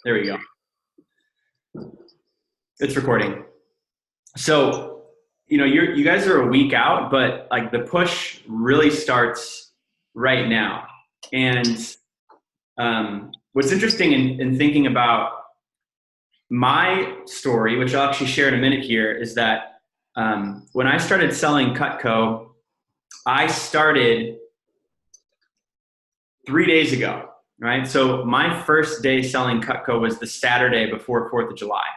There we go. It's recording. So, you guys are a week out, but like the push really starts right now. And what's interesting in thinking about my story, which I'll actually share in a minute here, is that when I started selling Cutco, I started 3 days ago, right? So my first day selling Cutco was the Saturday before 4th of July.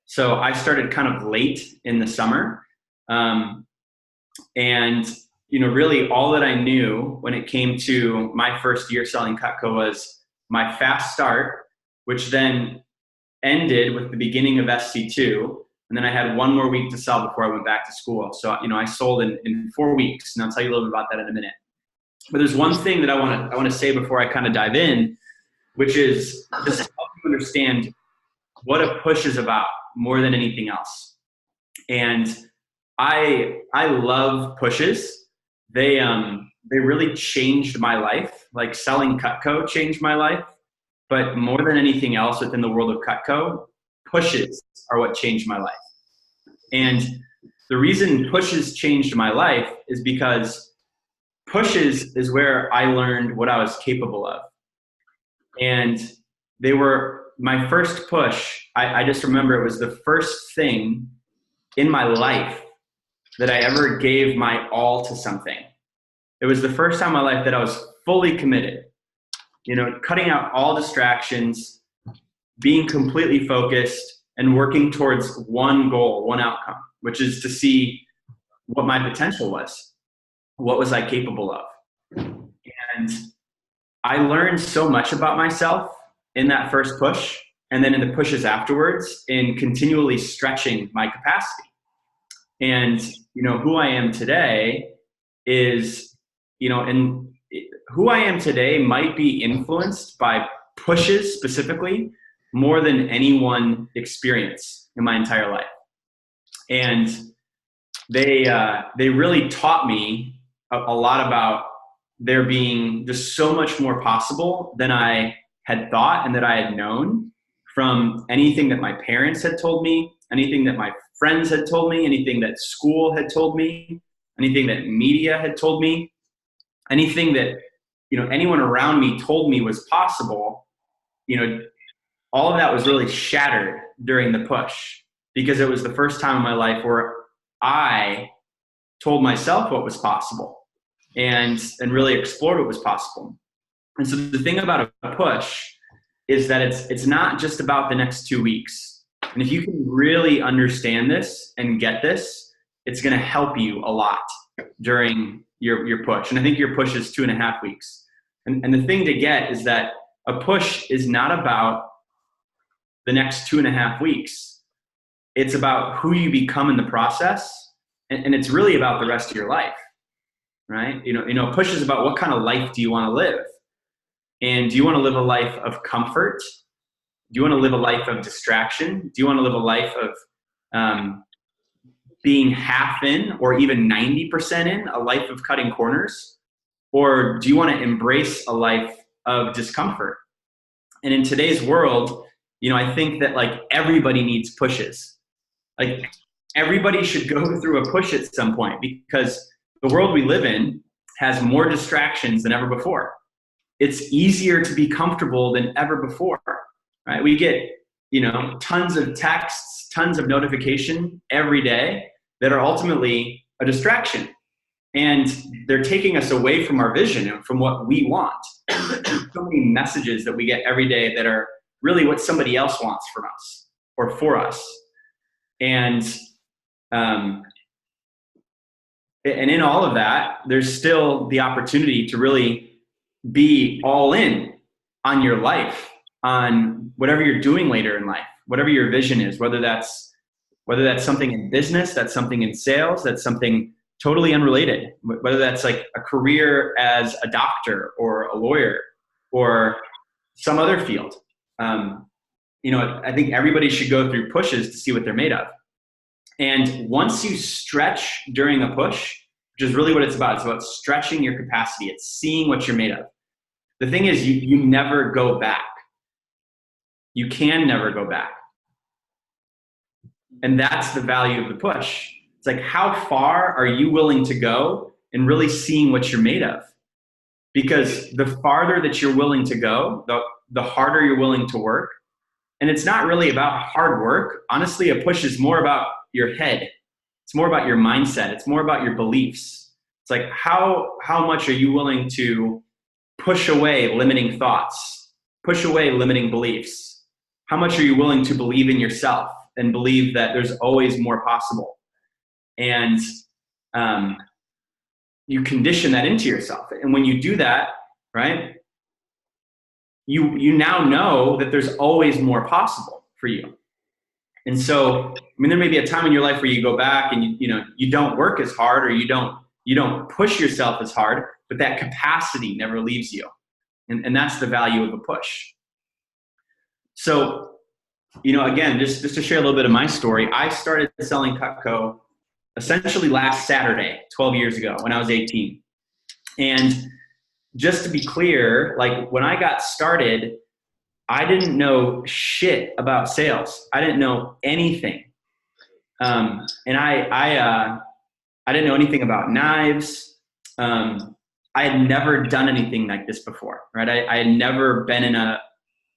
So I started kind of late in the summer. And, really all that I knew when it came to my first year selling Cutco was my fast start, which then ended with the beginning of SC2. And then I had one more week to sell before I went back to school. So, I sold in 4 weeks, and I'll tell you a little bit about that in a minute. But there's one thing that I want to say before I kind of dive in, which is just to help you understand what a push is about more than anything else. And I love pushes. They really changed my life. Like selling Cutco changed my life. But more than anything else within the world of Cutco, pushes are what changed my life. And the reason pushes changed my life is because pushes is where I learned what I was capable of. And they were my first push. I just remember it was the first thing in my life that I ever gave my all to something. It was the first time in my life that I was fully committed, cutting out all distractions, being completely focused, and working towards one goal, one outcome, which is to see what my potential was. What was I capable of? And I learned so much about myself in that first push, and then in the pushes afterwards, in continually stretching my capacity. And, who I am today is, and who I am today might be influenced by pushes specifically more than any one experience in my entire life. And they really taught me a lot about there being just so much more possible than I had thought and that I had known, from anything that my parents had told me, anything that my friends had told me, anything that school had told me, anything that media had told me, anything that, anyone around me told me was possible. All of that was really shattered during the push, because it was the first time in my life where I told myself what was possible and really explored what was possible. And so the thing about a push is that it's not just about the next 2 weeks. And if you can really understand this and get this, it's going to help you a lot during your push. And I think your push is 2.5 weeks. And the thing to get is that a push is not about the next 2.5 weeks. It's about who you become in the process. And it's really about the rest of your life, right? Push is about what kind of life do you want to live? And do you want to live a life of comfort? Do you want to live a life of distraction? Do you want to live a life of being half in or even 90% in, a life of cutting corners? Or do you want to embrace a life of discomfort? And in today's world, I think that like everybody needs pushes. Like everybody should go through a push at some point, because the world we live in has more distractions than ever before. It's easier to be comfortable than ever before, right? We get, tons of texts, tons of notification every day that are ultimately a distraction. And they're taking us away from our vision and from what we want. So many messages that we get every day that are really what somebody else wants from us or for us. And in all of that, there's still the opportunity to really be all in on your life, on whatever you're doing later in life, whatever your vision is, whether that's something in business, that's something in sales, that's something totally unrelated, whether that's like a career as a doctor or a lawyer or some other field. I think everybody should go through pushes to see what they're made of. And once you stretch during a push, which is really what it's about stretching your capacity. It's seeing what you're made of. The thing is, you never go back. you can never go back. And that's the value of the push. It's like, how far are you willing to go and really seeing what you're made of? Because the farther that you're willing to go, the harder you're willing to work. And it's not really about hard work. Honestly, a push is more about your head. It's more about your mindset. It's more about your beliefs. It's like, how much are you willing to push away limiting thoughts, push away limiting beliefs? How much are you willing to believe in yourself and believe that there's always more possible? And you condition that into yourself. And when you do that, right, you now know that there's always more possible for you. And so, I mean, there may be a time in your life where you go back and you don't work as hard, or you don't push yourself as hard, but that capacity never leaves you. And that's the value of a push. So, again, just to share a little bit of my story, I started selling Cutco essentially last Saturday, 12 years ago, when I was 18. And just to be clear, like, when I got started, I didn't know shit about sales. I didn't know anything. And I didn't know anything about knives. I had never done anything like this before, right? I had never been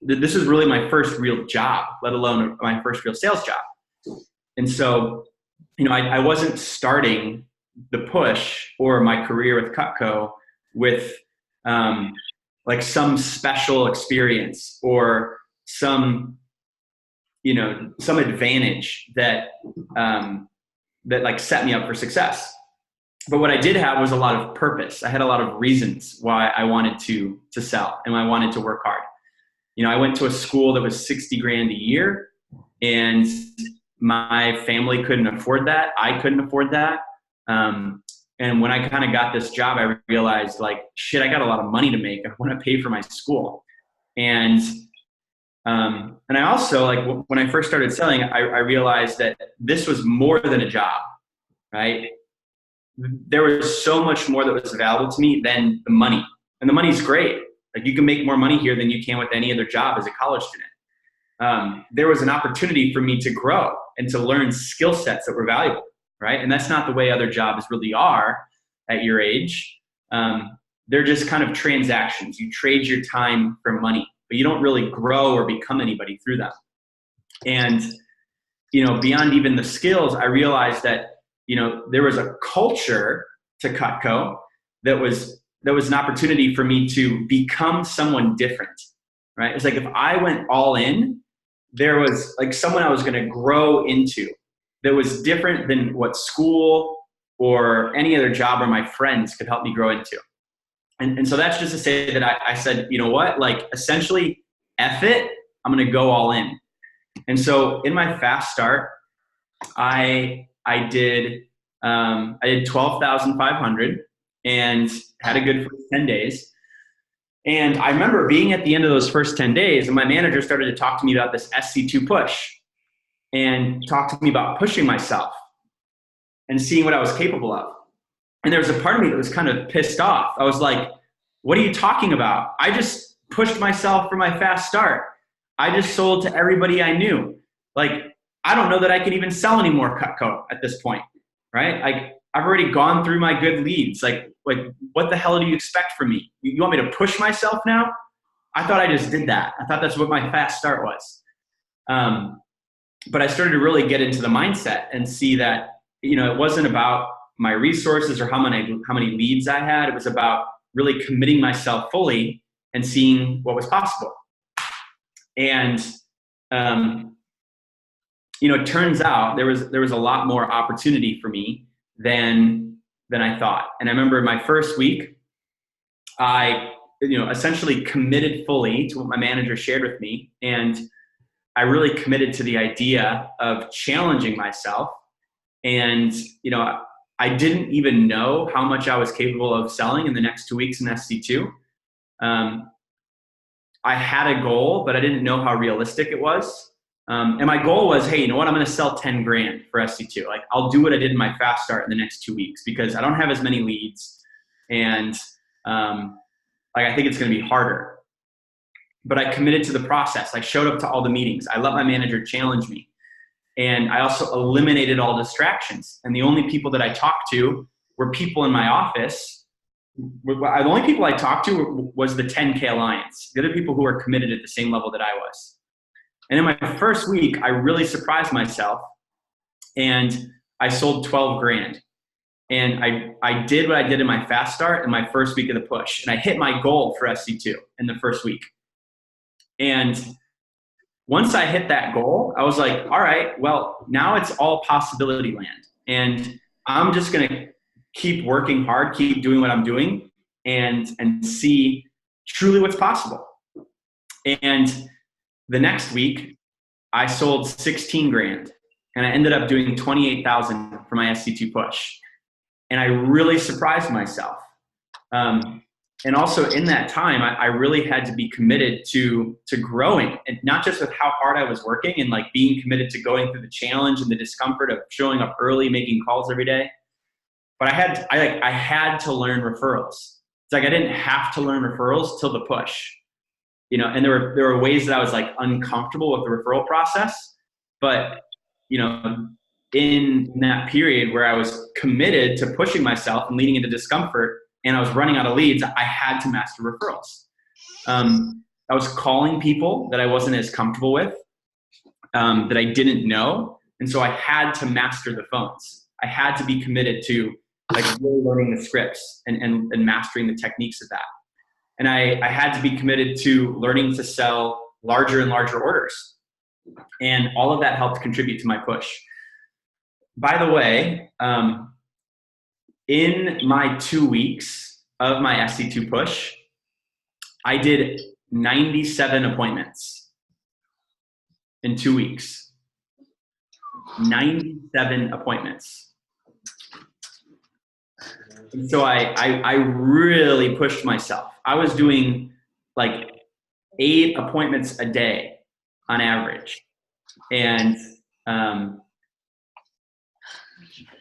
this was really my first real job, let alone my first real sales job. And so, I wasn't starting the push or my career with Cutco with like some special experience or some advantage that like set me up for success. But what I did have was a lot of purpose. I had a lot of reasons why I wanted to sell and I wanted to work hard. I went to a school that was $60,000 a year, and my family couldn't afford that. I couldn't afford that. And when I kind of got this job, I realized, like, shit, I got a lot of money to make. I want to pay for my school. And I also, like, when I first started selling, I realized that this was more than a job, right? There was so much more that was valuable to me than the money. And the money's great. Like, you can make more money here than you can with any other job as a college student. There was an opportunity for me to grow and to learn skill sets that were valuable, right? And that's not the way other jobs really are at your age. They're just kind of transactions. You trade your time for money, but you don't really grow or become anybody through them. And, beyond even the skills, I realized that, there was a culture to Cutco that was an opportunity for me to become someone different, right? It's like, if I went all in, there was like someone I was going to grow into that was different than what school or any other job or my friends could help me grow into. And so that's just to say that I said, you know what, like, essentially, F it, I'm going to go all in. And so in my fast start, I did 12,500 and had a good first 10 days. And I remember being at the end of those first 10 days, and my manager started to talk to me about this SC2 push and talk to me about pushing myself and seeing what I was capable of. And there was a part of me that was kind of pissed off. I was like, what are you talking about? I just pushed myself for my fast start. I just sold to everybody I knew. Like, I don't know that I could even sell any more Cutco at this point, right? Like, I've already gone through my good leads. Like, what the hell do you expect from me? You want me to push myself now? I thought I just did that. I thought that's what my fast start was. But I started to really get into the mindset and see that, it wasn't about my resources or how many leads I had. It was about really committing myself fully and seeing what was possible. And, it turns out there was a lot more opportunity for me than I thought. And I remember my first week, I, essentially committed fully to what my manager shared with me. And I really committed to the idea of challenging myself. And, I didn't even know how much I was capable of selling in the next 2 weeks in SC2. I had a goal, but I didn't know how realistic it was. And my goal was, hey, you know what? I'm going to sell 10 grand for SC2. Like, I'll do what I did in my fast start in the next 2 weeks because I don't have as many leads. And, I think it's going to be harder. but I committed to the process. I showed up to all the meetings. I let my manager challenge me. And I also eliminated all distractions. And the only people that I talked to were people in my office. The only people I talked to was the 10K Alliance, the other people who were committed at the same level that I was. And in my first week, I really surprised myself, and I sold 12 grand. And I did what I did in my fast start in my first week of the push. And I hit my goal for SC2 in the first week. And once I hit that goal, I was like, all right, well, now it's all possibility land. And I'm just going to keep working hard, keep doing what I'm doing, and see truly what's possible. And the next week, I sold 16 grand, and I ended up doing 28,000 for my SC2 push. And I really surprised myself. And also in that time, I really had to be committed to growing, and not just with how hard I was working and like being committed to going through the challenge and the discomfort of showing up early, making calls every day. But I had to learn referrals. It's like I didn't have to learn referrals till the push, you know. And there were ways that I was like uncomfortable with the referral process, but you know, in that period where I was committed to pushing myself and leaning into discomfort, and I was running out of leads, I had to master referrals. I was calling people that I wasn't as comfortable with, that I didn't know. And so I had to master the phones. I had to be committed to like really learning the scripts and mastering the techniques of that. And I had to be committed to learning to sell larger and larger orders. And all of that helped contribute to my push. By the way, in my 2 weeks of my SC2 push, I did 97 appointments in 2 weeks. 97 appointments. And so I really pushed myself. I was doing like 8 appointments a day on average. And,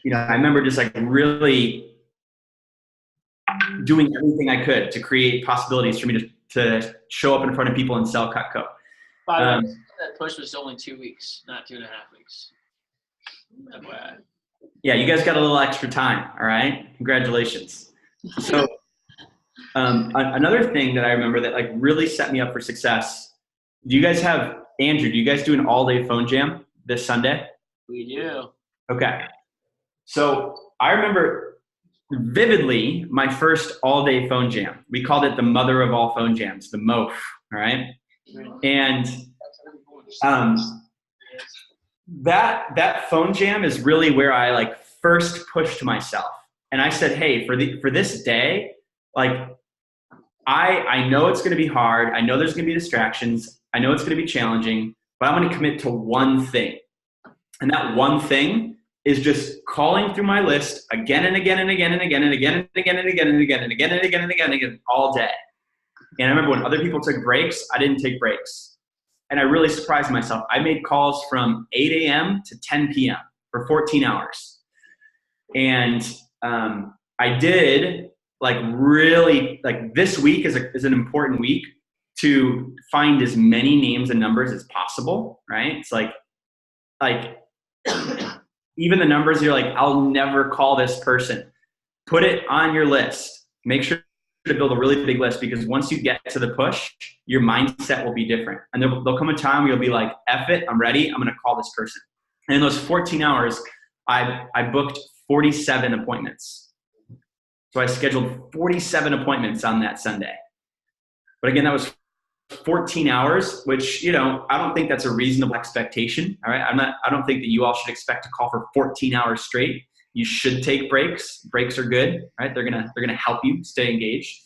you know, I remember just like really doing everything I could to create possibilities for me to show up in front of people and sell Cutco. By the way, that push was only 2 weeks, not 2.5 weeks. FYI. Yeah, you guys got a little extra time, all right? Congratulations. So another thing that I remember that like really set me up for success, do you guys have, Andrew, do you guys do an all-day phone jam this Sunday? We do. Okay. So I remember vividly my first all-day phone jam. We called it the mother of all phone jams, the MOF, all right? And that phone jam is really where I like first pushed myself. And I said, hey, for this day, like I know it's going to be hard. I know there's going to be distractions. I know it's going to be challenging, but I'm going to commit to one thing. And that one thing is just calling through my list again and again and again and again and again and again and again and again and again and again and again and again all day. And I remember when other people took breaks, I didn't take breaks. And I really surprised myself. I made calls from 8 a.m. to 10 p.m. for 14 hours. And I did like really, like this week is an important week to find as many names and numbers as possible, right? It's like even the numbers you're like, I'll never call this person. Put it on your list. Make sure to build a really big list, because once you get to the push, your mindset will be different. And there'll come a time where you'll be like, F it, I'm ready, I'm gonna call this person. And in those 14 hours, I booked 47 appointments. So I scheduled 47 appointments on that Sunday. But again, that was 14 hours, which, you know, I don't think that's a reasonable expectation. All right. I don't think that you all should expect to call for 14 hours straight. You should take breaks. Breaks are good, right? They're gonna help you stay engaged.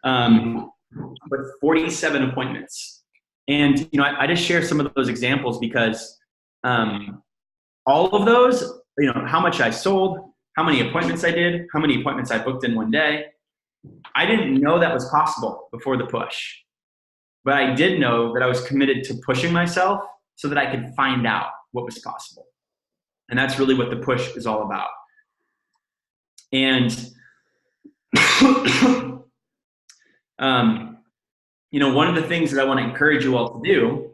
But 47 appointments. And, you know, I just share some of those examples because all of those, you know, how much I sold, how many appointments I did, how many appointments I booked in one day, I didn't know that was possible before the push. But I did know that I was committed to pushing myself so that I could find out what was possible. And that's really what the push is all about. And one of the things that I want to encourage you all to do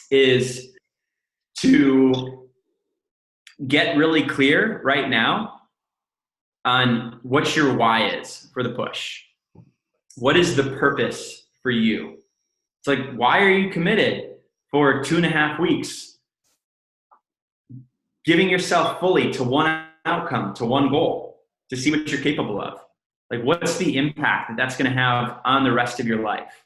is to get really clear right now on what your why is for the push. What is the purpose for you? It's like, why are you committed for 2.5 weeks? Giving yourself fully to one outcome, to one goal, to see what you're capable of. Like, what's the impact that that's going to have on the rest of your life?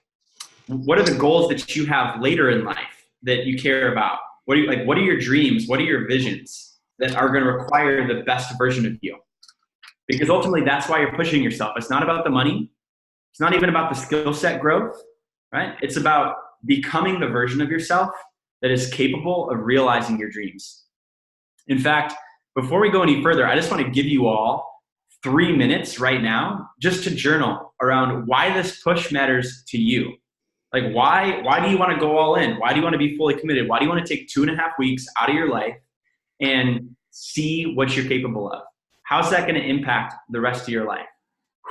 What are the goals that you have later in life that you care about? What are your dreams? What are your visions that are going to require the best version of you? Because ultimately, that's why you're pushing yourself. It's not about the money. It's not even about the skill set growth, right? It's about becoming the version of yourself that is capable of realizing your dreams. In fact, before we go any further, I just want to give you all 3 minutes right now just to journal around why this push matters to you. Like, why do you want to go all in? Why do you want to be fully committed? Why do you want to take 2.5 weeks out of your life and see what you're capable of? How's that going to impact the rest of your life?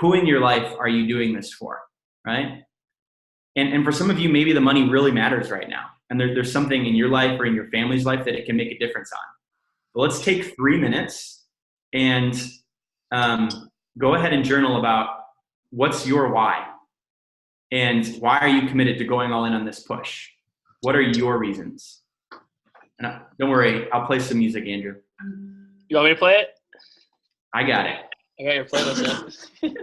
Who in your life are you doing this for, right? And for some of you, maybe the money really matters right now. And there's something in your life or in your family's life that it can make a difference on. But let's take 3 minutes and go ahead and journal about what's your why. And why are you committed to going all in on this push? What are your reasons? And don't worry, I'll play some music, Andrew. You want me to play it? I got it. I got your playlist in.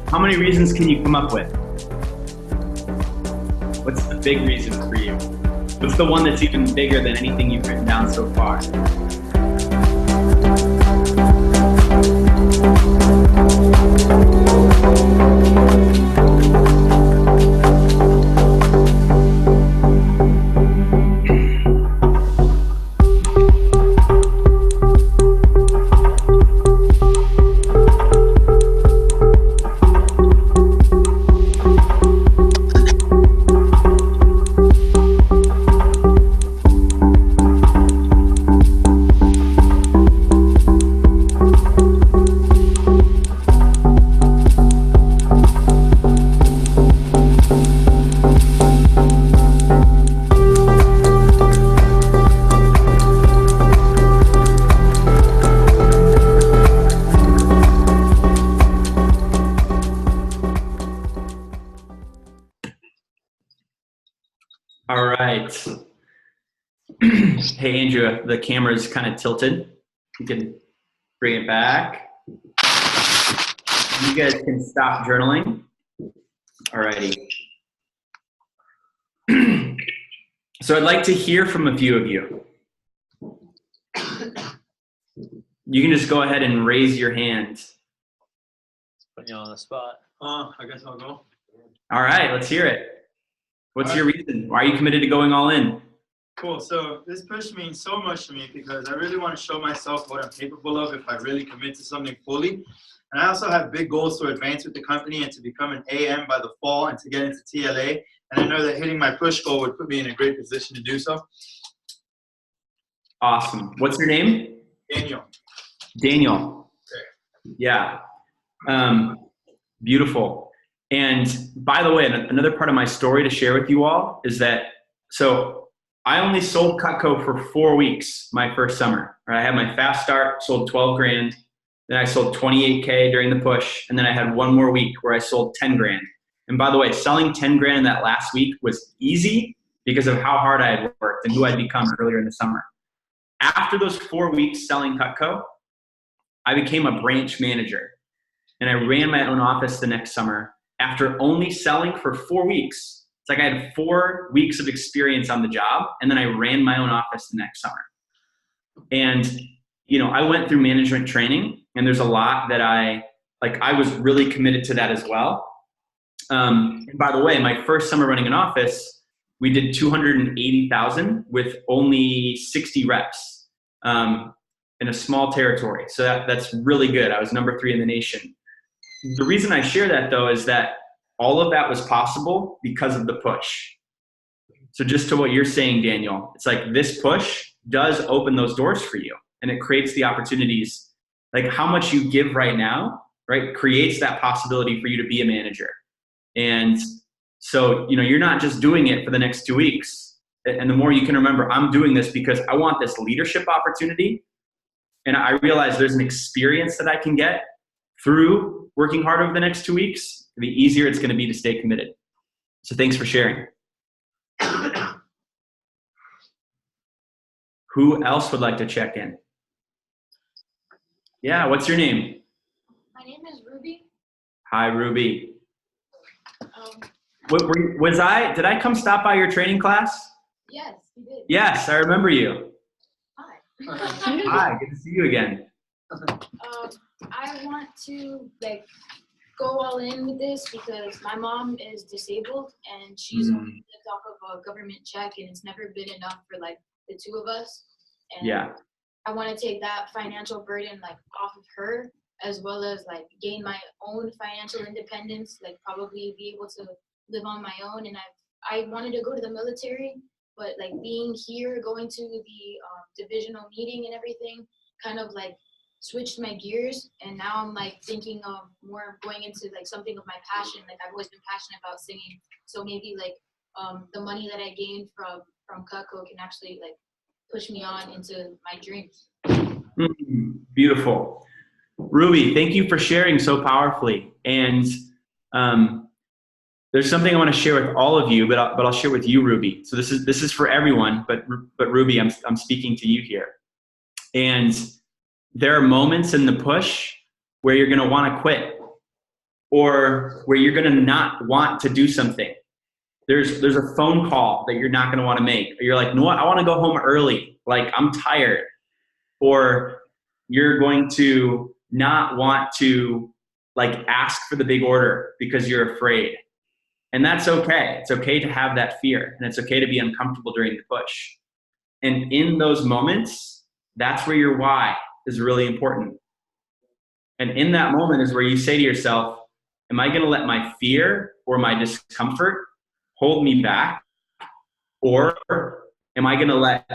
How many reasons can you come up with? What's the big reason for you? What's the one that's even bigger than anything you've written down so far? All right. Hey, Andrew, the camera's kind of tilted. You can bring it back. You guys can stop journaling. All righty. So I'd like to hear from a few of you. You can just go ahead and raise your hand. Putting you on the spot. I guess I'll go. All right, let's hear it. What's All your right. reason? Why are you committed to going all in? Cool. So this push means so much to me because I really want to show myself what I'm capable of if I really commit to something fully. And I also have big goals to advance with the company and to become an AM by the fall and to get into TLA. And I know that hitting my push goal would put me in a great position to do so. Awesome. What's your name? Daniel. Daniel. Yeah. Beautiful. And by the way, another part of my story to share with you all is that, so I only sold Cutco for 4 weeks my first summer. Right? I had my fast start, sold 12 grand. Then I sold 28K during the push. And then I had one more week where I sold 10 grand. And by the way, selling 10 grand in that last week was easy because of how hard I had worked and who I'd become earlier in the summer. After those 4 weeks selling Cutco, I became a branch manager. And I ran my own office the next summer after only selling for 4 weeks. It's like I had 4 weeks of experience on the job, and then I ran my own office the next summer. And, you know, I went through management training, and there's a lot that I was really committed to that as well. And by the way, my first summer running an office, we did 280,000 with only 60 reps in a small territory. So that's really good. I was number 3 in the nation. The reason I share that though is that all of that was possible because of the push. So just to what you're saying, Daniel, it's like this push does open those doors for you and it creates the opportunities. Like how much you give right now, right, creates that possibility for you to be a manager. And so, you know, you're not just doing it for the next 2 weeks. And the more you can remember, I'm doing this because I want this leadership opportunity. And I realize there's an experience that I can get through working hard over the next 2 weeks, the easier it's going to be to stay committed. So thanks for sharing. Who else would like to check in? Yeah, what's your name? My name is Ruby. Hi, Ruby. Did I come stop by your training class? Yes, you did. Yes, I remember you. Hi. Hi, good to see you again. I want to go all in with this because my mom is disabled and she's only lived off of a government check and it's never been enough for the 2 of us. And Yeah. I want to take that financial burden off of her as well as gain my own financial independence, probably be able to live on my own. And I wanted to go to the military, but being here, going to the divisional meeting and everything kind of switched my gears, and now I'm thinking of more going into something of my passion. I've always been passionate about singing, so maybe the money that I gained from Cutco can actually push me on into my dreams. Beautiful. Ruby, thank you for sharing so powerfully. And there's something I want to share with all of you, but I'll share with you, Ruby. So this is for everyone, but Ruby, I'm speaking to you here. And there are moments in the push where you're going to want to quit or where you're going to not want to do something. There's a phone call that you're not going to want to make. Or you're like, no, I want to go home early. I'm tired. Or you're going to not want to ask for the big order because you're afraid. And that's okay. It's okay to have that fear and it's okay to be uncomfortable during the push. And in those moments, that's where your why is really important. And in that moment is where you say to yourself, am I going to let my fear or my discomfort hold me back? Or am I going to let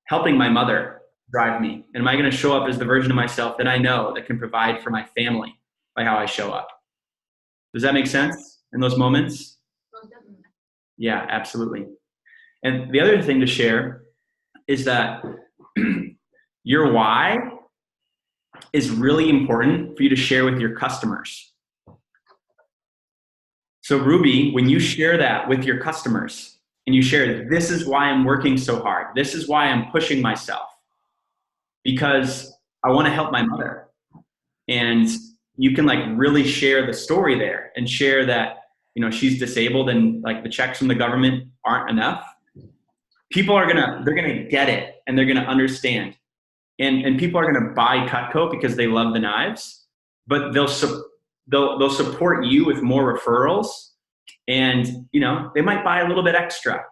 helping my mother drive me? And am I going to show up as the version of myself that I know that can provide for my family by how I show up? Does that make sense in those moments? Yeah, absolutely. And the other thing to share is that your why is really important for you to share with your customers. So Ruby, when you share that with your customers and you share, this is why I'm working so hard. This is why I'm pushing myself because I want to help my mother. And you can really share the story there and share that, she's disabled and the checks from the government aren't enough. People are they're gonna get it and they're gonna understand. And people are gonna buy Cutco because they love the knives, but they'll support you with more referrals And, they might buy a little bit extra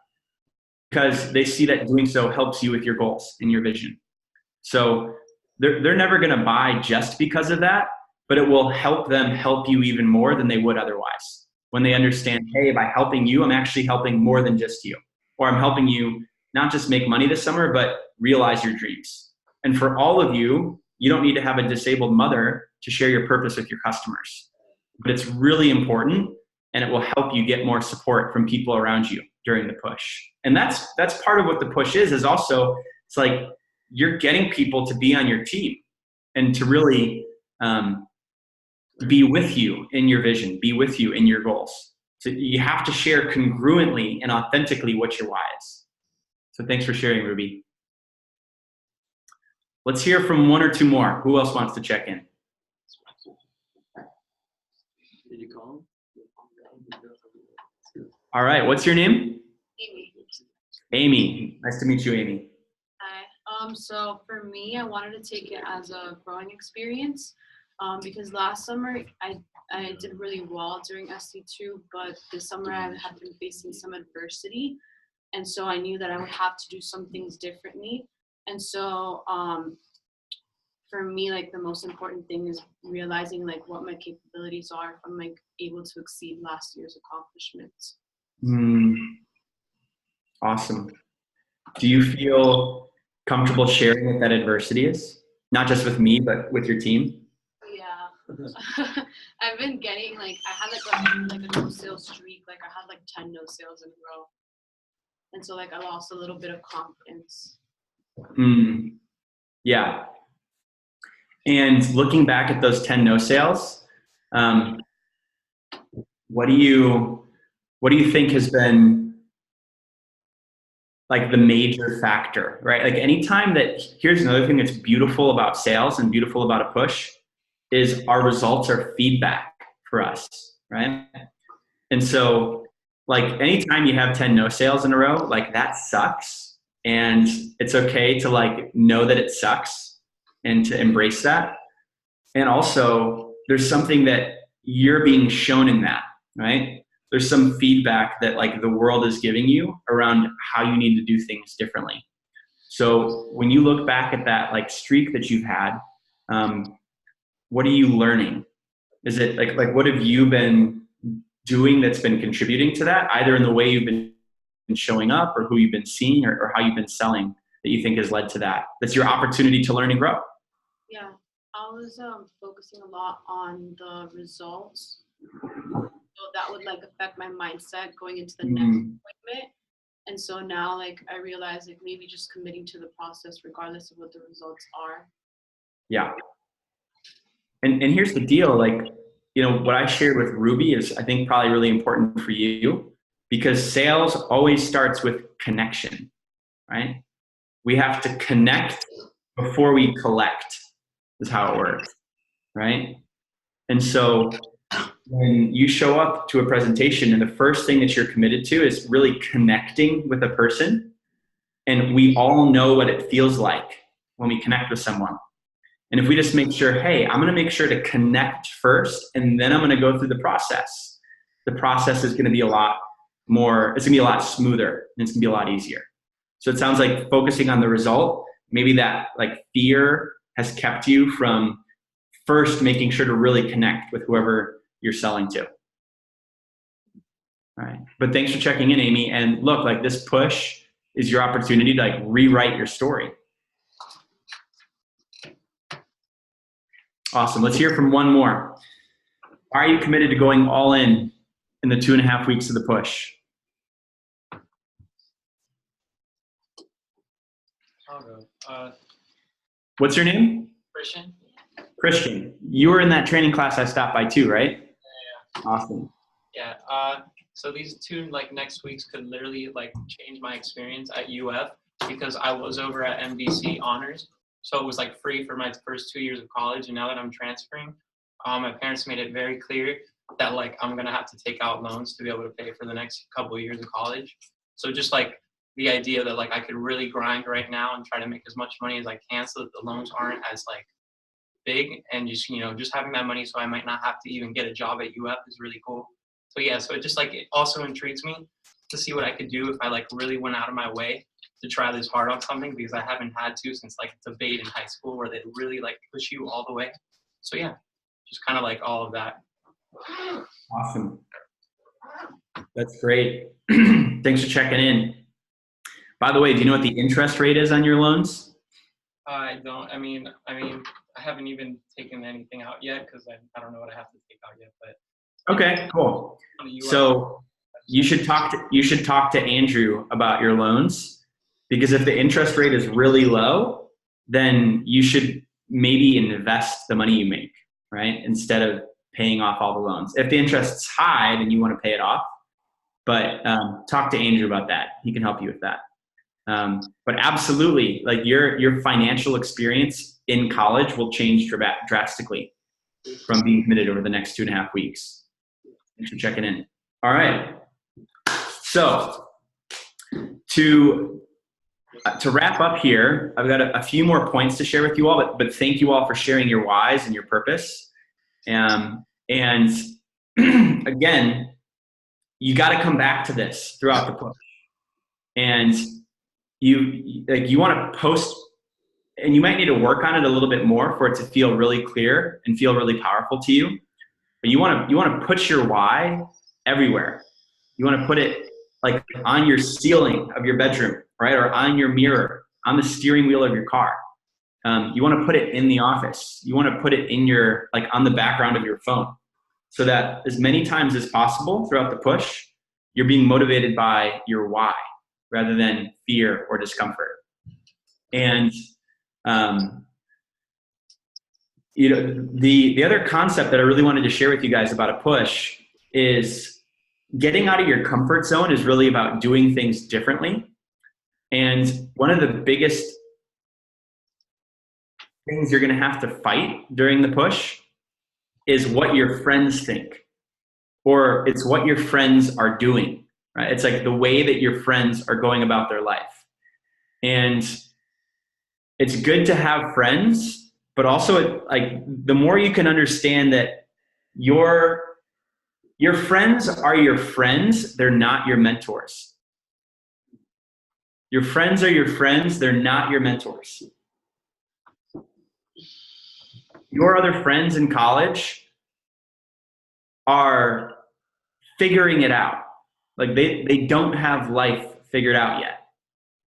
because they see that doing so helps you with your goals and your vision. So they're never going to buy just because of that, but it will help them help you even more than they would otherwise. When they understand, hey, by helping you, I'm actually helping more than just you. Or I'm helping you not just make money this summer, but realize your dreams. And for all of you, you don't need to have a disabled mother to share your purpose with your customers. But it's really important, and it will help you get more support from people around you during the push. And that's part of what the push is also, it's like you're getting people to be on your team and to really be with you in your vision, be with you in your goals. So you have to share congruently and authentically what your why is. So thanks for sharing, Ruby. Let's hear from one or two more. Who else wants to check in? Did you call him? All right, what's your name? Amy. Amy. Nice to meet you, Amy. Hi. So for me, I wanted to take it as a growing experience because last summer I did really well during SC2, but this summer I have been facing some adversity. And so I knew that I would have to do some things differently. And so for me, like the most important thing is realizing like what my capabilities are if I'm like able to exceed last year's accomplishments. Awesome. Do you feel comfortable sharing what that adversity is? Not just with me, but with your team? Yeah. I've been getting like, I had like a no sales streak. Like I had like 10 no sales in a row. And so like I lost a little bit of confidence. Yeah. And looking back at those 10 no sales, what do you think has been like the major factor, right? Like anytime that, here's another thing that's beautiful about sales and beautiful about a push is our results are feedback for us, right? And so like anytime you have 10 no sales in a row, like that sucks. And it's okay to like know that it sucks and to embrace that. And also there's something that you're being shown in that, right? There's some feedback that like the world is giving you around how you need to do things differently. So when you look back at that like streak that you've had, what are you learning? Is it like what have you been doing that's been contributing to that, either in the way you've been showing up or who you've been seeing or how you've been selling that you think has led to that? That's your opportunity to learn and grow. Yeah, I was focusing a lot on the results. So that would like affect my mindset going into the next appointment. And so now like I realize like maybe just committing to the process regardless of what the results are. Yeah. And here's the deal, like, what I shared with Ruby is I think probably really important for you because sales always starts with connection, right? We have to connect before we collect is how it works, right? And so when you show up to a presentation and the first thing that you're committed to is really connecting with a person, and we all know what it feels like when we connect with someone. And if we just make sure, hey, I'm going to make sure to connect first, and then I'm going to go through the process is going to be a lot more, it's going to be a lot smoother, and it's going to be a lot easier. So it sounds like focusing on the result, maybe that like fear has kept you from first making sure to really connect with whoever you're selling to. All right. But thanks for checking in, Amy. And look, like this push is your opportunity to like rewrite your story. Awesome. Let's hear from one more. Are you committed to going all in the 2.5 weeks of the push? I'll go. What's your name? Christian. Christian. You were in that training class I stopped by too, right? Yeah. Awesome. Yeah. So these 2 like next weeks could literally like change my experience at UF because I was over at MBC Honors. So it was like free for my first 2 years of college. And now that I'm transferring, my parents made it very clear that like I'm going to have to take out loans to be able to pay for the next couple of years of college. So just like the idea that like I could really grind right now and try to make as much money as I can so that the loans aren't as like big, and just, just having that money so I might not have to even get a job at UF is really cool. So yeah, so it just like, it also intrigues me to see what I could do if I like really went out of my way to try this hard on something, because I haven't had to since like debate in high school where they really like push you all the way. So yeah, just kind of like all of that. Awesome. That's great. Thanks for checking in. By the way, do you know what the interest rate is on your loans? I don't. I mean, I haven't even taken anything out yet because I don't know what I have to take out yet. But Okay, cool. on the US, So you should talk to Andrew about your loans, because if the interest rate is really low, then you should maybe invest the money you make, right? Instead of paying off all the loans. If the interest's high, then you want to pay it off. But talk to Andrew about that. He can help you with that. But absolutely, like your financial experience in college will change drastically from being committed over the next 2.5 weeks. Thanks for checking in. All right. So to wrap up here, I've got a few more points to share with you all, but thank you all for sharing your whys and your purpose. And again, you got to come back to this throughout the push. And you want to post, and you might need to work on it a little bit more for it to feel really clear and feel really powerful to you. But you want to put your why everywhere. You want to put it like on your ceiling of your bedroom, right? Or on your mirror, on the steering wheel of your car. You want to put it in the office. You want to put it in on the background of your phone, so that as many times as possible throughout the push, you're being motivated by your why rather than fear or discomfort. And the other concept that I really wanted to share with you guys about a push is getting out of your comfort zone is really about doing things differently. And one of the biggest things you're going to have to fight during the push is what your friends think, or it's what your friends are doing, right? It's like the way that your friends are going about their life. And it's good to have friends, but also the more you can understand that your friends are your friends, they're not your mentors. Your friends are your friends, they're not your mentors. Your other friends in college are figuring it out. Like they don't have life figured out yet,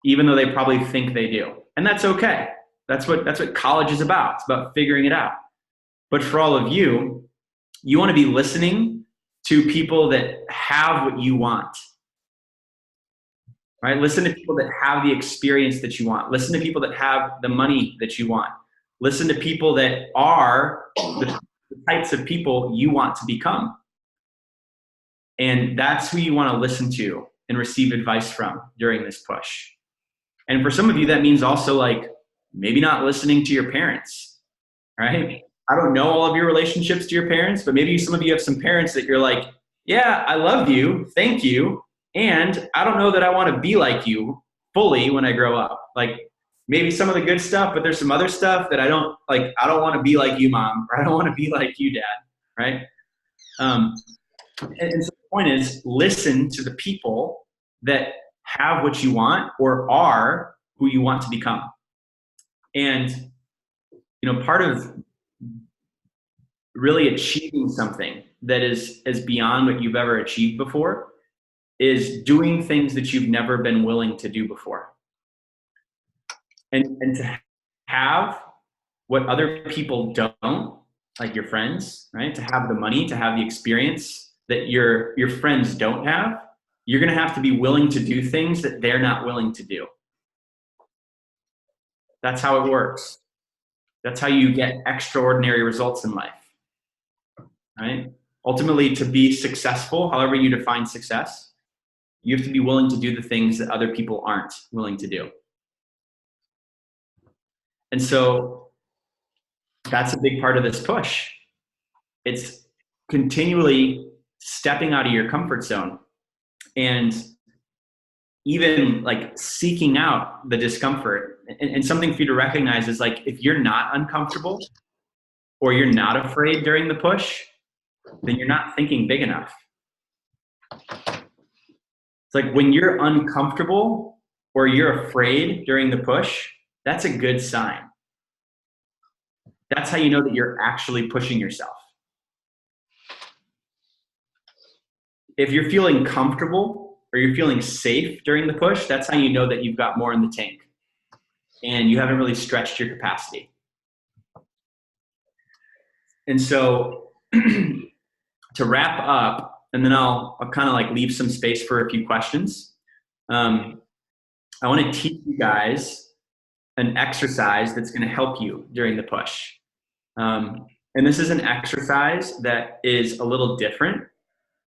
even though they probably think they do. And that's okay. That's what college is about. It's about figuring it out. But for all of you, you want to be listening to people that have what you want. Right? Listen to people that have the experience that you want. Listen to people that have the money that you want. Listen to people that are the types of people you want to become. And that's who you want to listen to and receive advice from during this push. And for some of you, that means also maybe not listening to your parents, right? I don't know all of your relationships to your parents, but maybe some of you have some parents that you're like, yeah, I love you, thank you, and I don't know that I want to be like you fully when I grow up. Maybe some of the good stuff, but there's some other stuff that I don't want to be like you, mom, or I don't want to be like you, dad, right? And so the point is, listen to the people that have what you want or are who you want to become. And, part of really achieving something that is beyond what you've ever achieved before is doing things that you've never been willing to do before. And to have what other people don't, like your friends, right? To have the money, to have the experience that your friends don't have, you're going to have to be willing to do things that they're not willing to do. That's how it works. That's how you get extraordinary results in life, right? Ultimately, to be successful, however you define success, you have to be willing to do the things that other people aren't willing to do. And so that's a big part of this push. It's continually stepping out of your comfort zone and even seeking out the discomfort. And something for you to recognize is if you're not uncomfortable or you're not afraid during the push, then you're not thinking big enough. It's like when you're uncomfortable or you're afraid during the push, that's a good sign. That's how you know that you're actually pushing yourself. If you're feeling comfortable or you're feeling safe during the push, that's how you know that you've got more in the tank and you haven't really stretched your capacity. And so to wrap up, and then I'll kind of like leave some space for a few questions. I want to teach you guys an exercise that's going to help you during the push. And this is an exercise that is a little different,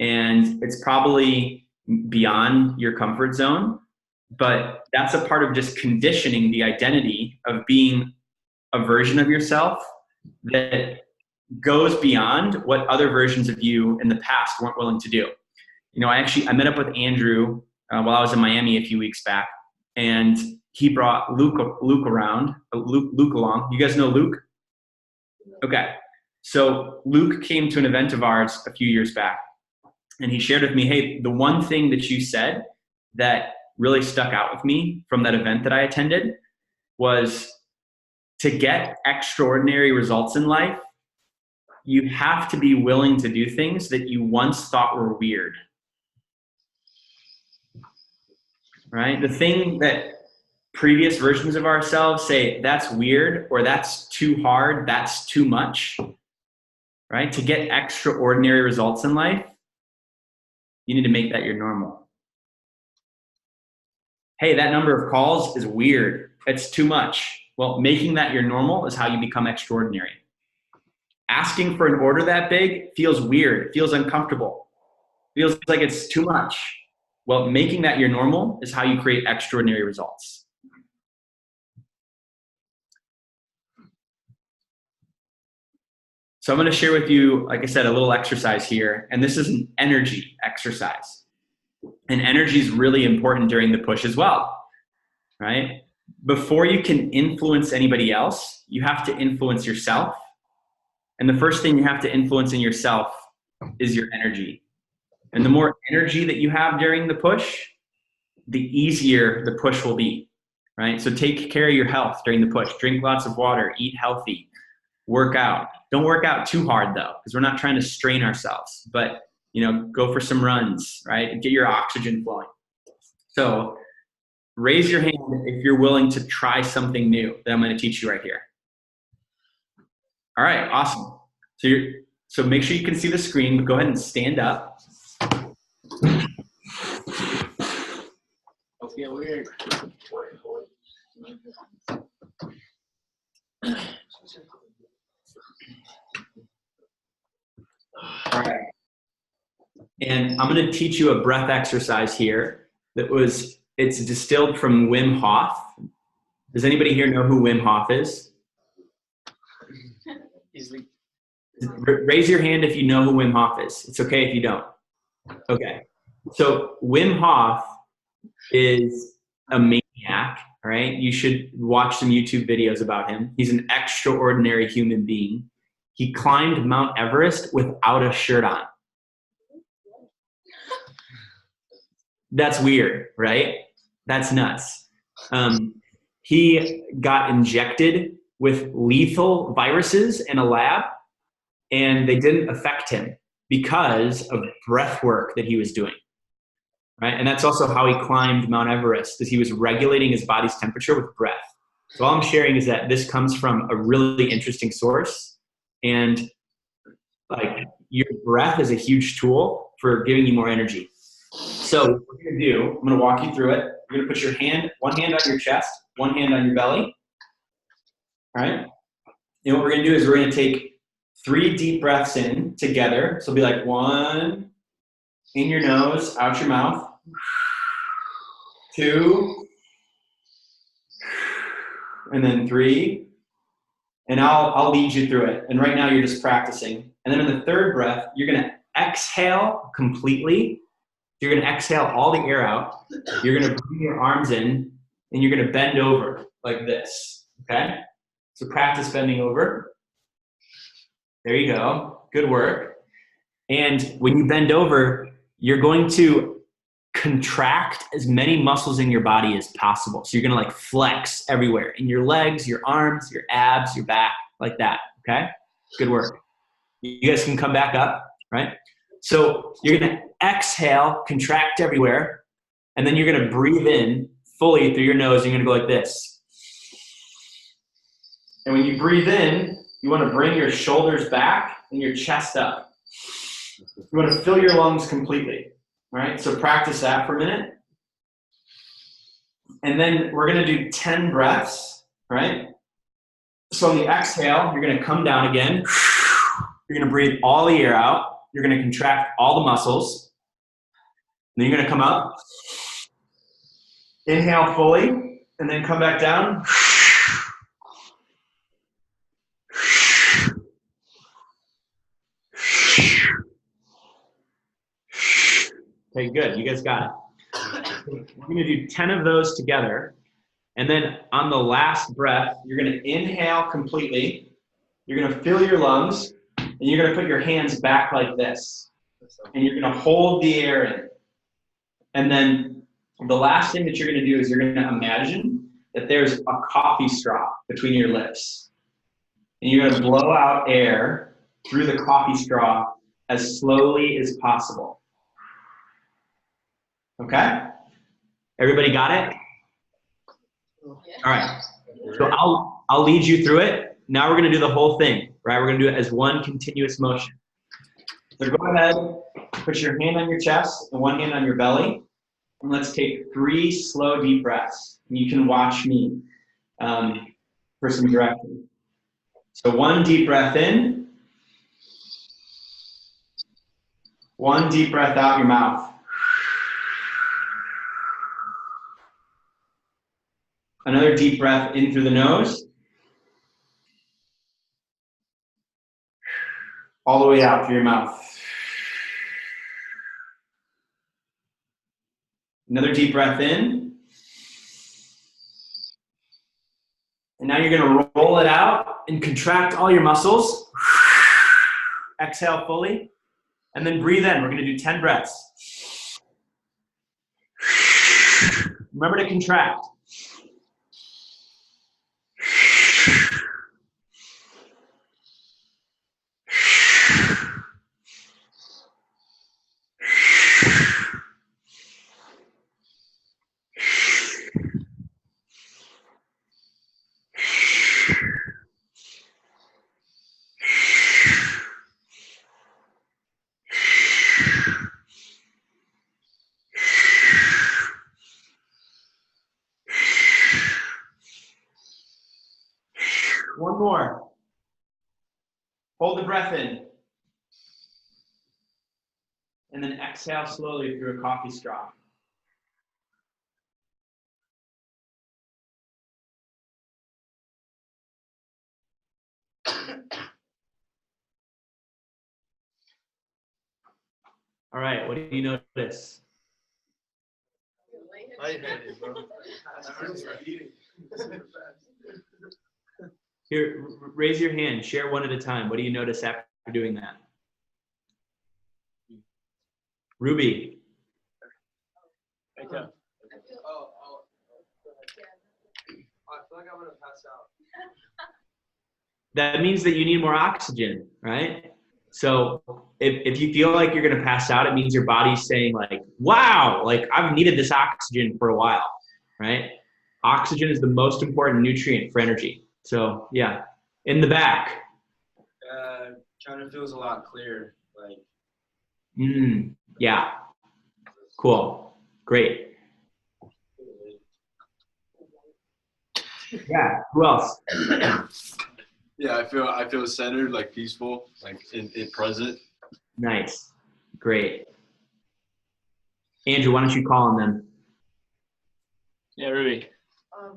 and it's probably beyond your comfort zone, but that's a part of just conditioning the identity of being a version of yourself that goes beyond what other versions of you in the past weren't willing to do. You know, I met up with Andrew while I was in Miami a few weeks back, and he brought Luke along. You guys know Luke? Okay. So Luke came to an event of ours a few years back, and he shared with me, hey, the one thing that you said that really stuck out with me from that event that I attended was to get extraordinary results in life, you have to be willing to do things that you once thought were weird. Right? The thing that previous versions of ourselves say, that's weird, or that's too hard, that's too much. Right? To get extraordinary results in life, you need to make that your normal. Hey, that number of calls is weird. It's too much. Well, making that your normal is how you become extraordinary. Asking for an order that big feels weird, feels uncomfortable, feels like it's too much. Well, making that your normal is how you create extraordinary results. So I'm going to share with you, like I said, a little exercise here, and this is an energy exercise. And energy is really important during the push as well, right? Before you can influence anybody else, you have to influence yourself. And the first thing you have to influence in yourself is your energy. And the more energy that you have during the push, the easier the push will be, right? So take care of your health during the push. Drink lots of water, eat healthy, work out. Don't work out too hard though, because we're not trying to strain ourselves, but go for some runs, right? And get your oxygen flowing. So raise your hand if you're willing to try something new that I'm going to teach you right here. All right, awesome. So make sure you can see the screen, but go ahead and stand up. Don't feel weird. All right. And I'm going to teach you a breath exercise here it's distilled from Wim Hof. Does anybody here know who Wim Hof is? Raise your hand if you know who Wim Hof is. It's okay if you don't. Okay. So Wim Hof is a maniac, right? You should watch some YouTube videos about him. He's an extraordinary human being. He climbed Mount Everest without a shirt on. That's weird, right? That's nuts. He got injected with lethal viruses in a lab, and they didn't affect him because of breath work that he was doing, right? And that's also how he climbed Mount Everest, is he was regulating his body's temperature with breath. So all I'm sharing is that this comes from a really interesting source, and like your breath is a huge tool for giving you more energy. So what we're going to do, I'm going to walk you through it. You're going to put one hand on your chest, one hand on your belly. All right? And what we're going to do is we're going to take 3 deep breaths in together. So it'll be like 1 in your nose, out your mouth. 2. And then 3. And I'll lead you through it. And right now you're just practicing. And then in the 3rd breath, you're going to exhale completely. You're going to exhale all the air out. You're going to bring your arms in, and you're going to bend over like this, okay? So practice bending over. There you go. Good work. And when you bend over, you're going to contract as many muscles in your body as possible. So you're going to like flex everywhere in your legs, your arms, your abs, your back, like that. Okay. Good work. You guys can come back up, right? So you're going to exhale, contract everywhere, and then you're going to breathe in fully through your nose. You're going to go like this. And when you breathe in, you want to bring your shoulders back and your chest up. You want to fill your lungs completely. All right, so practice that for a minute. And then we're going to do 10 breaths, right? So on the exhale, you're going to come down again. You're going to breathe all the air out. You're going to contract all the muscles. And then you're going to come up. Inhale fully, and then come back down. Okay, good. You guys got it. We're going to do 10 of those together. And then on the last breath, you're going to inhale completely. You're going to fill your lungs, and you're going to put your hands back like this. And you're going to hold the air in. And then the last thing that you're going to do is you're going to imagine that there's a coffee straw between your lips. And you're going to blow out air through the coffee straw as slowly as possible. Okay? Everybody got it? All right. So I'll lead you through it. Now we're going to do the whole thing, right? We're going to do it as one continuous motion. So go ahead, put your hand on your chest and one hand on your belly. And let's take 3 slow, deep breaths. And you can watch me for some direction. So 1 deep breath in. 1 deep breath out your mouth. Another deep breath in through the nose. All the way out through your mouth. Another deep breath in. And now you're going to roll it out and contract all your muscles. Exhale fully. And then breathe in. We're going to do 10 breaths. Remember to contract. One more. Hold the breath in. And then exhale slowly through a coffee straw. All right, what do you notice? Here, raise your hand. Share one at a time. What do you notice after doing that? Ruby. I feel like I'm gonna pass out. That means that you need more oxygen, right? So if you feel like you're gonna pass out, it means your body's saying like, wow, like I've needed this oxygen for a while, right? Oxygen is the most important nutrient for energy. So yeah, in the back. Kind of feels a lot clearer. Like. Yeah. Cool. Great. Yeah. Who else? Yeah, I feel centered, like peaceful, like in present. Nice. Great. Andrew, why don't you call on them? Yeah, Ruby.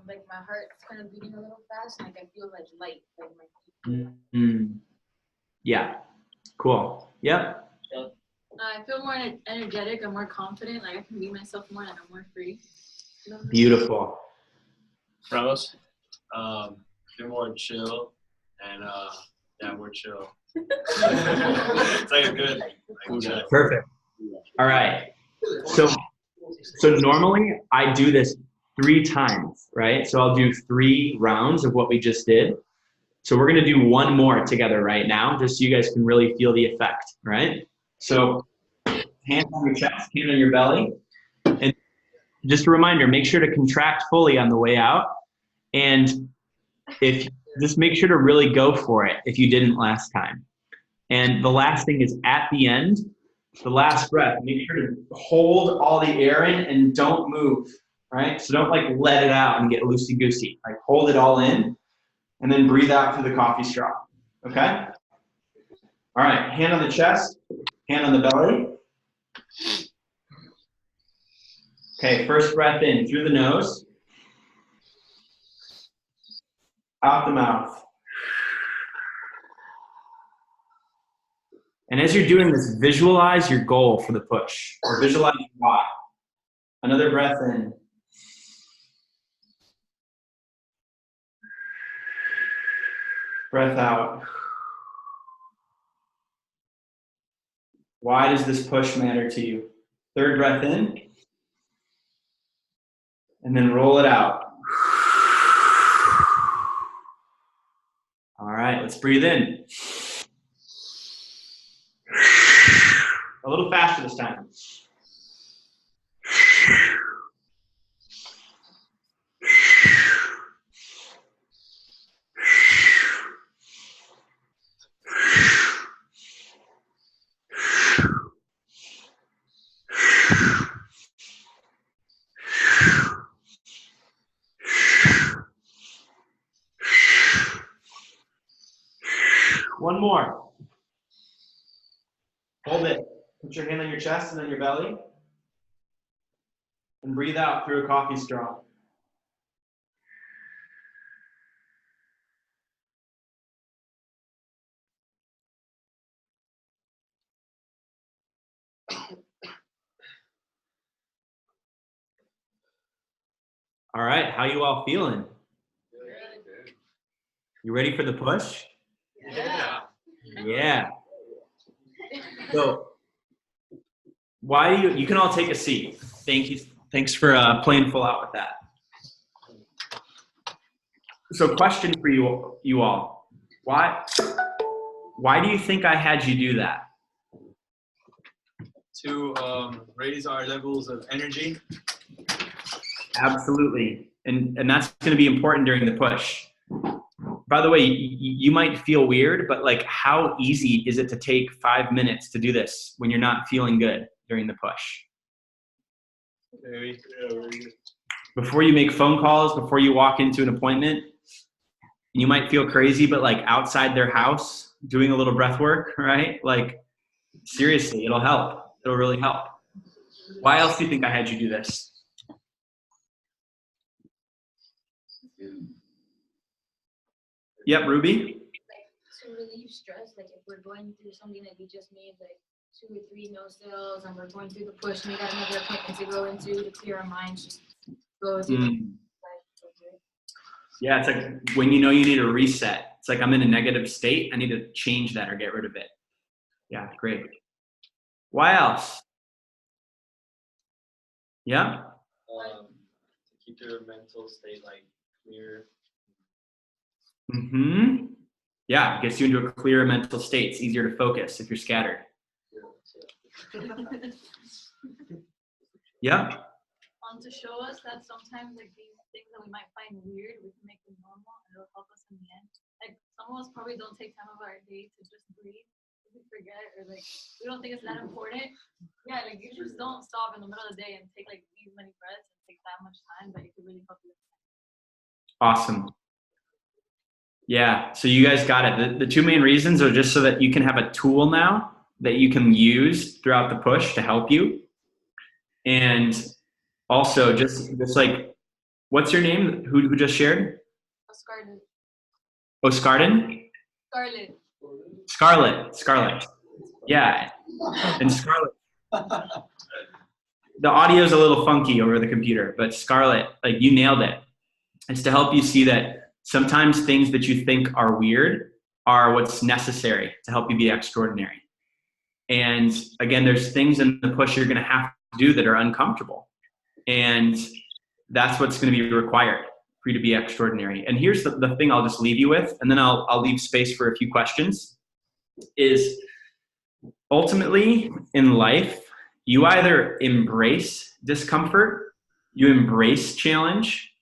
Like my heart's kind of beating a little fast, and like I feel like light, like my feet. Yeah. Cool. Yep. I feel more energetic. I'm more confident. Like I can be myself more. Like I'm more free. Beautiful. Ramos. Feel more chill and yeah, more chill. It's like a good. Perfect. All right. So normally I do this 3 times, right? So I'll do 3 rounds of what we just did. So we're going to do one more together right now, just so you guys can really feel the effect, right? So hand on your chest, hand on your belly. And just a reminder, make sure to contract fully on the way out. And just make sure to really go for it if you didn't last time. And the last thing is at the end, the last breath, make sure to hold all the air in and don't move, right? So don't like let it out and get loosey-goosey. Like hold it all in and then breathe out through the coffee straw, okay? All right, hand on the chest, hand on the belly. Okay, first breath in through the nose, out the mouth. And as you're doing this, visualize your goal for the push, or visualize your why. Another breath in. Breath out. Why does this push matter to you? Third breath in. And then roll it out. All right, let's breathe in. A little faster this time. One more. Hold it. Put your hand on your chest and on your belly. And breathe out through a coffee straw. All right, how you all feeling? You ready for the push? Yeah. Yeah. So, why do you can all take a seat. Thank you. Thanks for playing full out with that. So, question for you all. Why do you think I had you do that? To raise our levels of energy. Absolutely. And that's going to be important during the push. By the way, you might feel weird, but like how easy is it to take 5 minutes to do this when you're not feeling good during the push? Very good. Before you make phone calls, before you walk into an appointment, you might feel crazy, but like outside their house, doing a little breath work, right? Like seriously, it'll help. It'll really help. Why else do you think I had you do this? Yep, Ruby? Like to relieve stress, like if we're going through something that we just made like 2 or 3 no sales and we're going through the push and we got another appointment to go into to clear our minds, just go through Yeah, it's like when you know you need a reset. It's like I'm in a negative state. I need to change that or get rid of it. Yeah, great. Why else? Yeah? To keep your mental state like clear. Mm-hmm. Yeah, it gets you into a clearer mental state. It's easier to focus if you're scattered. Yeah. To show us that sometimes like these things that we might find weird, we can make them normal and it'll help us in the end. Like some of us probably don't take time of our day to just breathe. We forget or like we don't think it's that important. Yeah, like you just don't stop in the middle of the day and take like these many breaths and take that much time that it could really help you. Awesome. Yeah, so you guys got it. The 2 main reasons are just so that you can have a tool now that you can use throughout the push to help you. And also just like, what's your name? Who just shared? Scarlet. Oh, Scarden? Scarlet. Yeah, and Scarlet. The audio is a little funky over the computer, but Scarlet, like you nailed it. It's to help you see that sometimes things that you think are weird are what's necessary to help you be extraordinary. And again, there's things in the push you're going to have to do that are uncomfortable. And that's what's going to be required for you to be extraordinary. And here's the thing I'll just leave you with, and then I'll leave space for a few questions, is ultimately in life, you either embrace discomfort, you embrace challenge,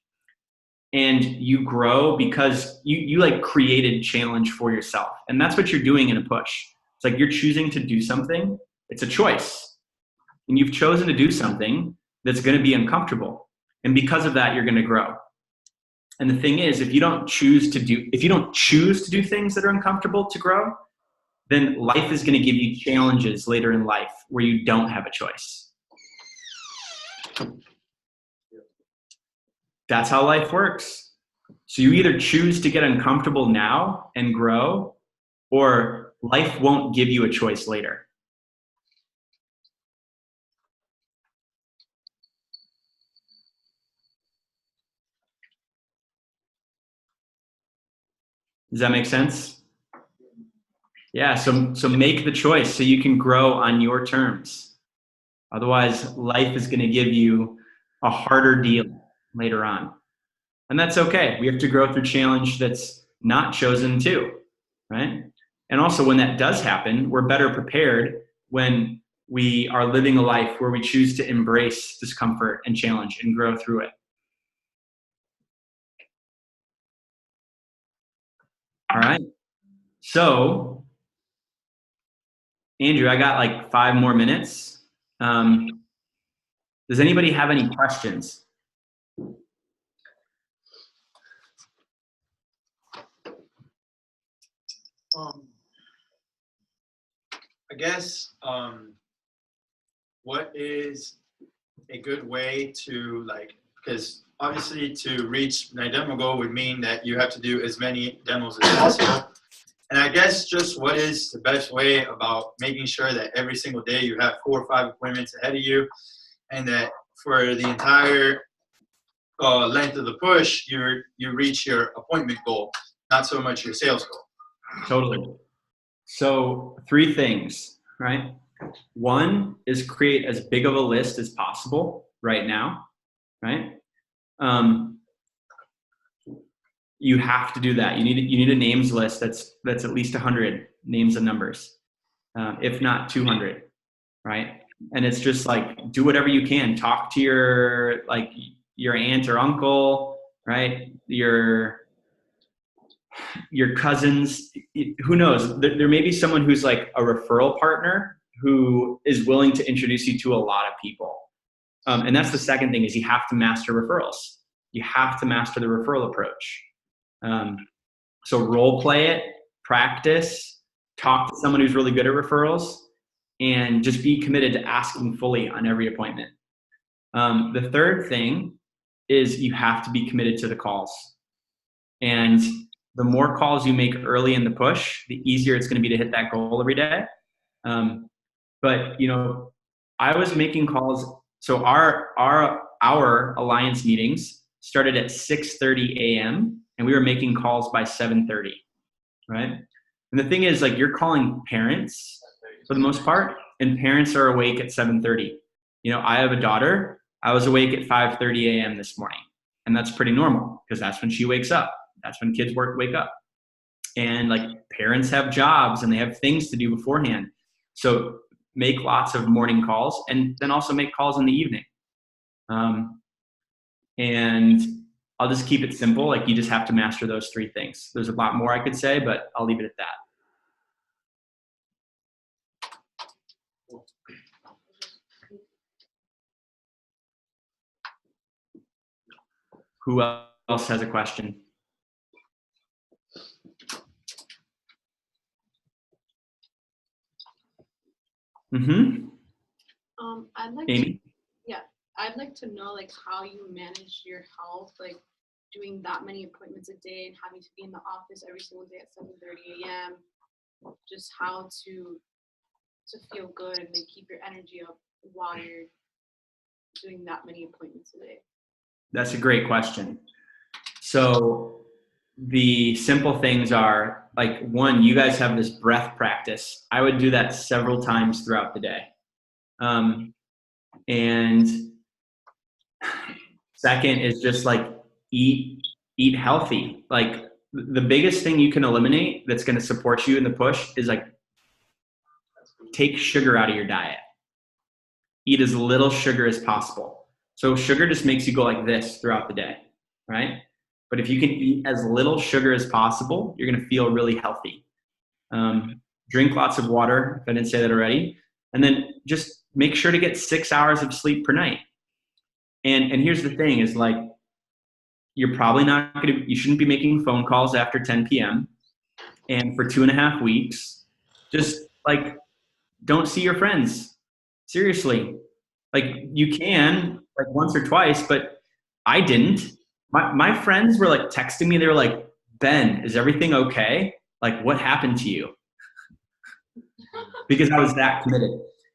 and you grow because you like created challenge for yourself. And that's what you're doing in a push. It's like you're choosing to do something. It's a choice. And you've chosen to do something that's going to be uncomfortable. And because of that, you're going to grow. And the thing is, if you don't choose to do things that are uncomfortable to grow, then life is going to give you challenges later in life where you don't have a choice. That's how life works. So you either choose to get uncomfortable now and grow, or life won't give you a choice later. Does that make sense? Yeah, so make the choice so you can grow on your terms. Otherwise, life is going to give you a harder deal later on. And that's okay. We have to grow through challenge that's not chosen too, right? And also when that does happen, we're better prepared when we are living a life where we choose to embrace discomfort and challenge and grow through it. All right. So, Andrew, I got like 5 more minutes. Does anybody have any questions? I guess, what is a good way to because obviously to reach my demo goal would mean that you have to do as many demos as possible. And I guess just what is the best way about making sure that every single day you have 4 or 5 appointments ahead of you, and that for the entire length of the push, you reach your appointment goal, not so much your sales goal. Totally. So 3 things, right? 1 is create as big of a list as possible right now, right? You have to do that. You need a names list that's at least 100 names and numbers, if not 200, right? And it's just like, do whatever you can. Talk to your aunt or uncle, right? Your cousins. Who knows? There may be someone who's like a referral partner who is willing to introduce you to a lot of people. And that's the second thing, is you have to master referrals. You have to master the referral approach. So role play it, practice, talk to someone who's really good at referrals, and just be committed to asking fully on every appointment. The third thing is you have to be committed to the calls. And the more calls you make early in the push, the easier it's going to be to hit that goal every day. But I was making calls. So our alliance meetings started at 6:30 a.m. and we were making calls by 7:30, right? And the thing is, like, you're calling parents for the most part, and parents are awake at 7:30. I have a daughter. I was awake at 5:30 a.m. this morning, and that's pretty normal because that's when she wakes up. That's when kids wake up. And like, parents have jobs and they have things to do beforehand. So make lots of morning calls, and then also make calls in the evening. And I'll just keep it simple. Like, you just have to master those 3 things. There's a lot more I could say, but I'll leave it at that. Who else has a question? Mm-hmm. I'd like to know like how you manage your health, like doing that many appointments a day and having to be in the office every single day at 7:30 a.m. Just how to feel good and like keep your energy up while you're doing that many appointments a day. That's a great question. So the simple things are like, one, you guys have this breath practice. I would do that several times throughout the day. And second is just like eat healthy. Like the biggest thing you can eliminate that's going to support you in the push is like take sugar out of your diet. Eat as little sugar as possible. So sugar just makes you go like this throughout the day, right? But if you can eat as little sugar as possible, you're going to feel really healthy. Drink lots of water, if I didn't say that already. And then just make sure to get 6 hours of sleep per night. And here's the thing is like, you're probably not going to, you shouldn't be making phone calls after 10 p.m. And for 2.5 weeks, just like, don't see your friends. Seriously. Like you can like once or twice, but I didn't. My friends were like texting me. They were like, Ben, is everything okay? Like what happened to you? Because I was that committed.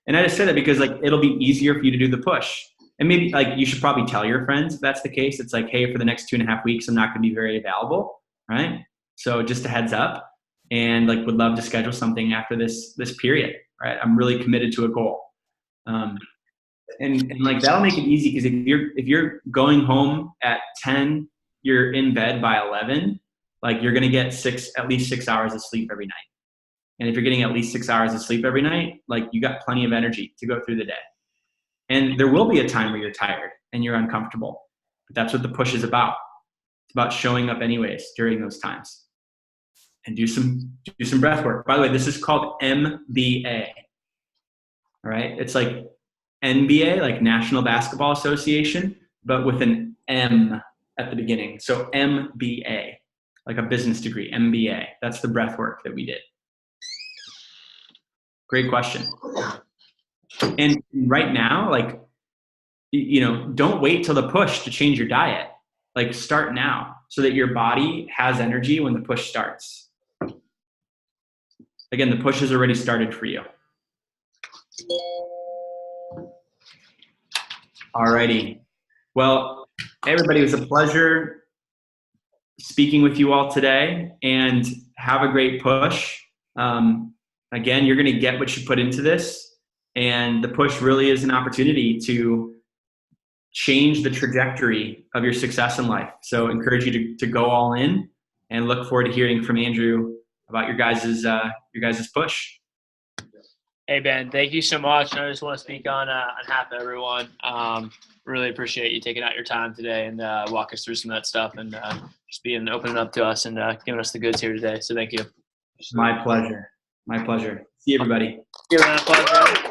And I just said that because like, it'll be easier for you to do the push. And maybe like you should probably tell your friends if that's the case. It's like, hey, for the next 2.5 weeks, I'm not going to be very available, right? So just a heads up, and like would love to schedule something after this period, right? I'm really committed to a goal, and like that'll make it easy because if you're going home at 10, you're in bed by 11, like you're going to get at least 6 hours of sleep every night. And if you're getting at least 6 hours of sleep every night, like you got plenty of energy to go through the day. And there will be a time where you're tired and you're uncomfortable, but that's what the push is about. It's about showing up anyways during those times. And do some breath work. By the way, this is called MBA. All right? It's like NBA, like National Basketball Association, but with an M at the beginning. So MBA, like a business degree, MBA. That's the breath work that we did. Great question. And right now, like, don't wait till the push to change your diet. Like start now so that your body has energy when the push starts. Again, the push has already started for you. Alrighty. Well, everybody, it was a pleasure speaking with you all today, and have a great push. Again, you're going to get what you put into this, and the push really is an opportunity to change the trajectory of your success in life. So I encourage you to go all in, and look forward to hearing from Andrew about your guys' push. Hey, Ben, thank you so much. I just want to speak on behalf of everyone. Really appreciate you taking out your time today and walk us through some of that stuff, and just being opening up to us and giving us the goods here today. So thank you. My pleasure. My pleasure. See you, everybody. Give it a pleasure.